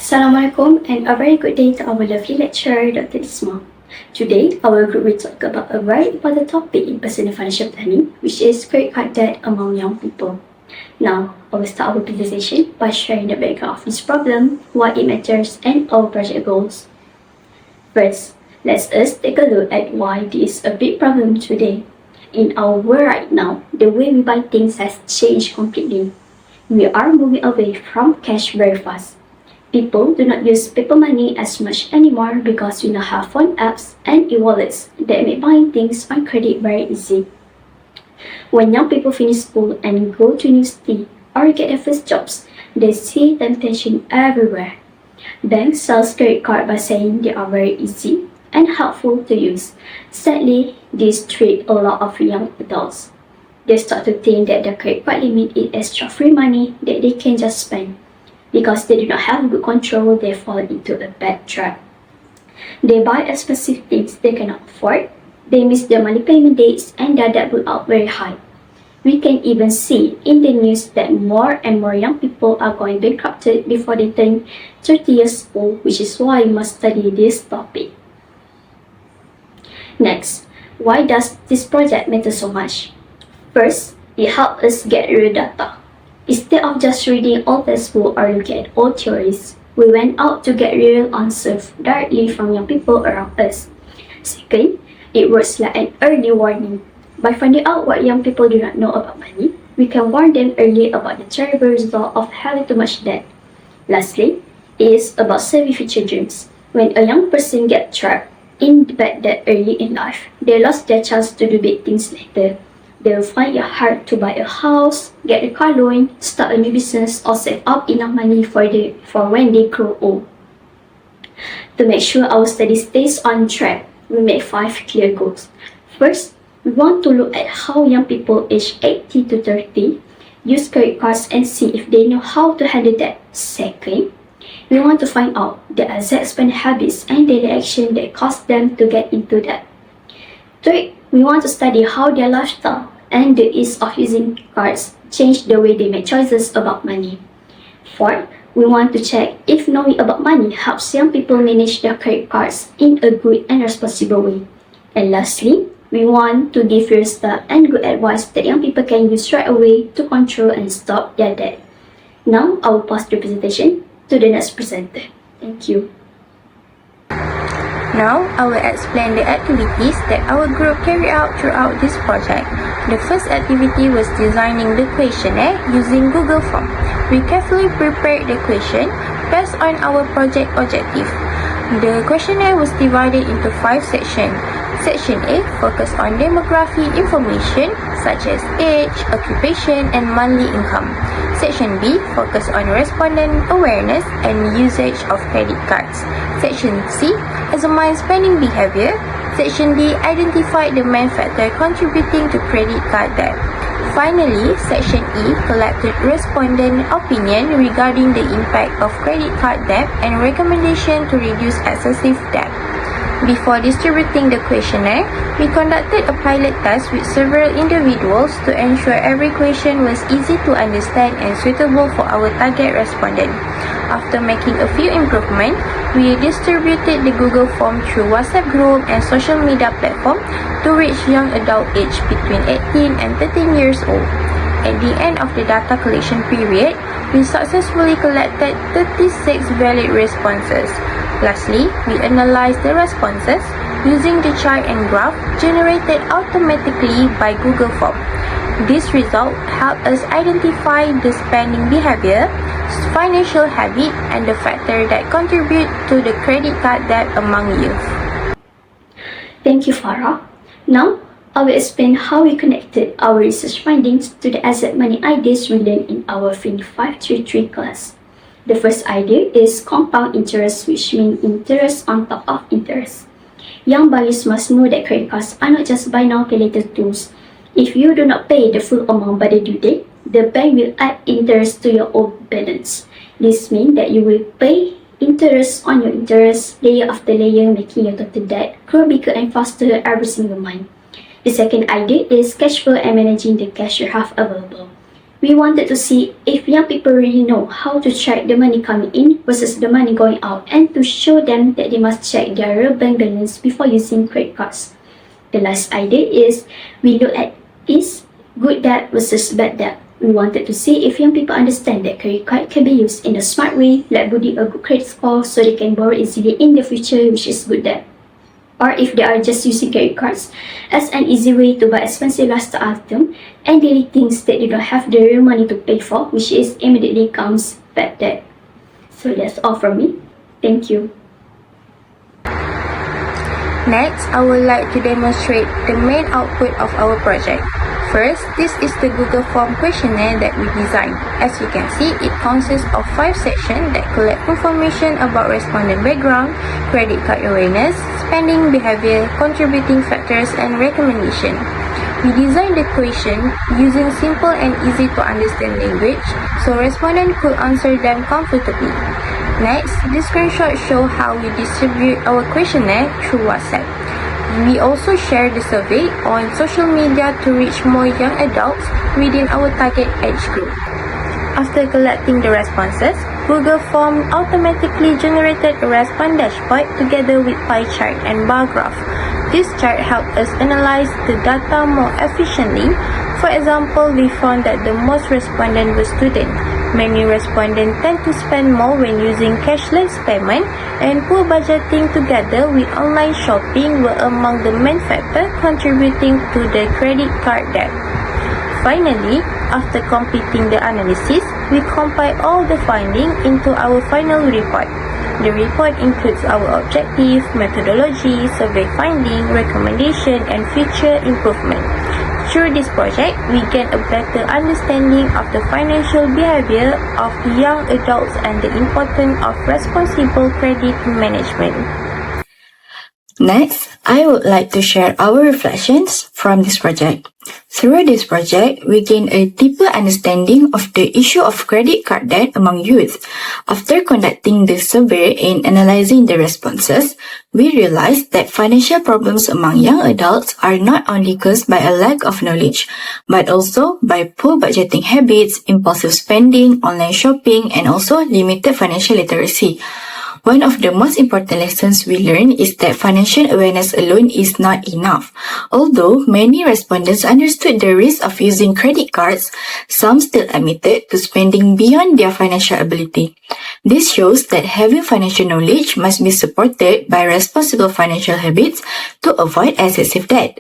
Assalamualaikum and a very good day to our lovely lecturer, Dr. Isma. Today, our group will talk about a very important topic in personal financial planning, which is credit card debt among young people. Now, I will start our presentation by sharing the background of this problem, why it matters, and our project goals. First, let us take a look at why this is a big problem today. In our world right now, the way we buy things has changed completely. We are moving away from cash very fast. People do not use paper money as much anymore because we now have phone apps and e-wallets that make buying things on credit very easy. When young people finish school and go to university or get their first jobs, they see temptation everywhere. Banks sell credit cards by saying they are very easy and helpful to use. Sadly, this trick a lot of young adults. They start to think that the credit card limit is extra free money that they can just spend. Because they do not have good control, they fall into a bad trap. They buy expensive things they cannot afford, they miss their money payment dates, and their debt will out very high. We can even see in the news that more and more young people are going bankrupted before they turn 30 years old, which is why we must study this topic. Next, why does this project matter so much? First, it helps us get real data. Instead of just reading old textbooks or looking at old theories, we went out to get real answers directly from young people around us. Second, it works like an early warning. By finding out what young people do not know about money, we can warn them early about the terrible result of having too much debt. Lastly, it is about saving future dreams. When a young person gets trapped in bad debt early in life, they lost their chance to do big things later. They will find it hard to buy a house, get a car loan, start a new business, or save up enough money for when they grow old. To make sure our study stays on track, we make 5 clear goals. First, we want to look at how young people aged 18 to 30 use credit cards and see if they know how to handle that. Second, we want to find out the exact spending habits and daily action that cause them to get into debt. Third, we want to study how their lifestyle and the ease of using cards change the way they make choices about money. Fourth, we want to check if knowing about money helps young people manage their credit cards in a good and responsible way. And lastly, we want to give real stuff and good advice that young people can use right away to control and stop their debt. Now, I will pass the presentation to the next presenter. Thank you. Now, I will explain the activities that our group carried out throughout this project. The first activity was designing the questionnaire using Google Form. We carefully prepared the question based on our project objective. The questionnaire was divided into 5 sections. Section A focused on demographic information such as age, occupation, and monthly income. Section B focused on respondent awareness and usage of credit cards. Section C examined spending behavior. Section D identified the main factor contributing to credit card debt. Finally, Section E collected respondent opinion regarding the impact of credit card debt and recommendation to reduce excessive debt. Before distributing the questionnaire, we conducted a pilot test with several individuals to ensure every question was easy to understand and suitable for our target respondent. After making a few improvements, we distributed the Google form through WhatsApp group and social media platform to reach young adult age between 18 and 13 years old. At the end of the data collection period, we successfully collected 36 valid responses. Lastly, we analyzed the responses using the chart and graph generated automatically by Google Form. This result helped us identify the spending behavior, financial habit, and the factor that contribute to the credit card debt among youth. Thank you, Farah. Now, I will explain how we connected our research findings to the asset money ideas we learned in our FIN533 class. The first idea is compound interest, which means interest on top of interest. Young buyers must know that credit cards are not just buy now pay later tools. If you do not pay the full amount by the due date, the bank will add interest to your old balance. This means that you will pay interest on your interest layer after layer, making your total debt grow bigger and faster every single month. The second idea is cash flow and managing the cash you have available. We wanted to see if young people really know how to track the money coming in versus the money going out, and to show them that they must check their real bank balance before using credit cards. The last idea is we look at is good debt versus bad debt. We wanted to see if young people understand that credit card can be used in a smart way, like building a good credit score so they can borrow easily in the future, which is good debt. Or if they are just using credit cards as an easy way to buy expensive lifestyle item and daily things that they don't have the real money to pay for, which is immediately comes bad debt. So that's all from me. Thank you. Next, I would like to demonstrate the main output of our project. First, this is the Google Form questionnaire that we designed. As you can see, it consists of 5 sections that collect information about respondent background, credit card awareness, spending behavior, contributing factors, and recommendation. We designed the question using simple and easy to understand language so respondents could answer them comfortably. Next, this screenshot shows how we distribute our questionnaire through WhatsApp. We also share the survey on social media to reach more young adults within our target age group. After collecting the responses, Google Form automatically generated a response dashboard together with pie chart and bar graph. This chart helped us analyze the data more efficiently. For example, we found that the most respondents were students. Many respondents tend to spend more when using cashless payment, and poor budgeting together with online shopping were among the main factors contributing to the credit card debt. Finally, after completing the analysis, we compile all the findings into our final report. The report includes our objective, methodology, survey finding, recommendation, and future improvement. Through this project, we gain a better understanding of the financial behavior of young adults and the importance of responsible credit management. Next, I would like to share our reflections from this project. Through this project, we gain a deeper understanding of the issue of credit card debt among youth. After conducting this survey and analyzing the responses, we realized that financial problems among young adults are not only caused by a lack of knowledge, but also by poor budgeting habits, impulsive spending, online shopping, and also limited financial literacy. One of the most important lessons we learned is that financial awareness alone is not enough. Although many respondents understood the risk of using credit cards, some still admitted to spending beyond their financial ability. This shows that having financial knowledge must be supported by responsible financial habits to avoid excessive debt.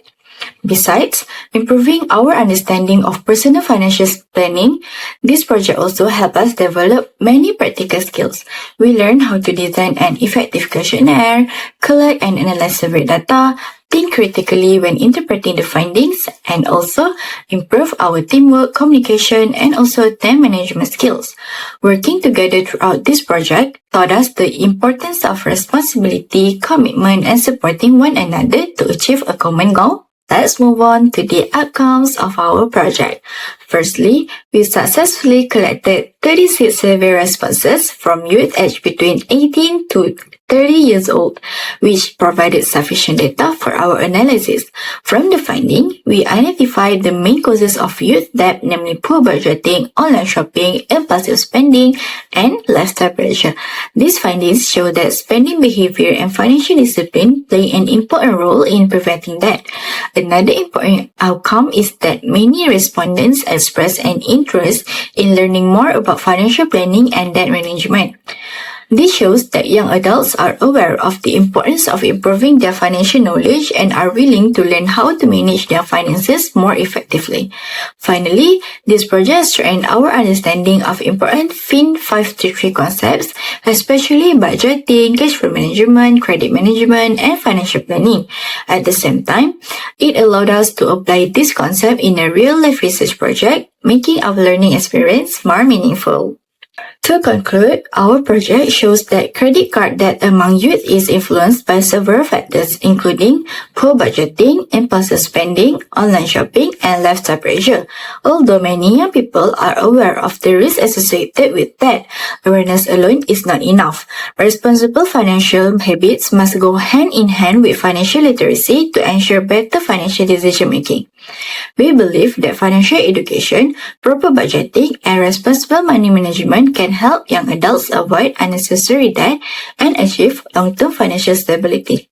Besides improving our understanding of personal financial planning, this project also helped us develop many practical skills. We learned how to design an effective questionnaire, collect and analyze survey data, think critically when interpreting the findings, and also improve our teamwork, communication, and also time management skills. Working together throughout this project taught us the importance of responsibility, commitment, and supporting one another to achieve a common goal. Let's move on to the outcomes of our project. Firstly, we successfully collected 36 survey responses from youth aged between 18 to 30 years old, which provided sufficient data for our analysis. From the finding, we identified the main causes of youth debt, namely poor budgeting, online shopping, impulsive spending, and lifestyle pressure. These findings show that spending behavior and financial discipline play an important role in preventing debt. Another important outcome is that many respondents express an interest in learning more about financial planning and debt management. This shows that young adults are aware of the importance of improving their financial knowledge and are willing to learn how to manage their finances more effectively. Finally, this project strengthened our understanding of important FIN533 concepts, especially budgeting, cash flow management, credit management, and financial planning. At the same time, it allowed us to apply this concept in a real-life research project, making our learning experience more meaningful. To conclude, our project shows that credit card debt among youth is influenced by several factors, including poor budgeting, impulsive spending, online shopping, and lifestyle pressure. Although many young people are aware of the risks associated with debt, awareness alone is not enough. Responsible financial habits must go hand in hand with financial literacy to ensure better financial decision making. We believe that financial education, proper budgeting, and responsible money management can help young adults avoid unnecessary debt and achieve long-term financial stability.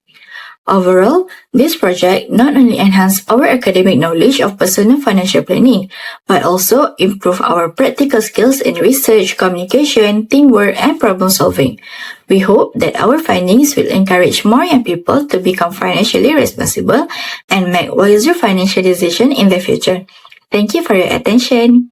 Overall, this project not only enhanced our academic knowledge of personal financial planning, but also improved our practical skills in research, communication, teamwork, and problem solving. We hope that our findings will encourage more young people to become financially responsible and make wiser financial decisions in the future. Thank you for your attention.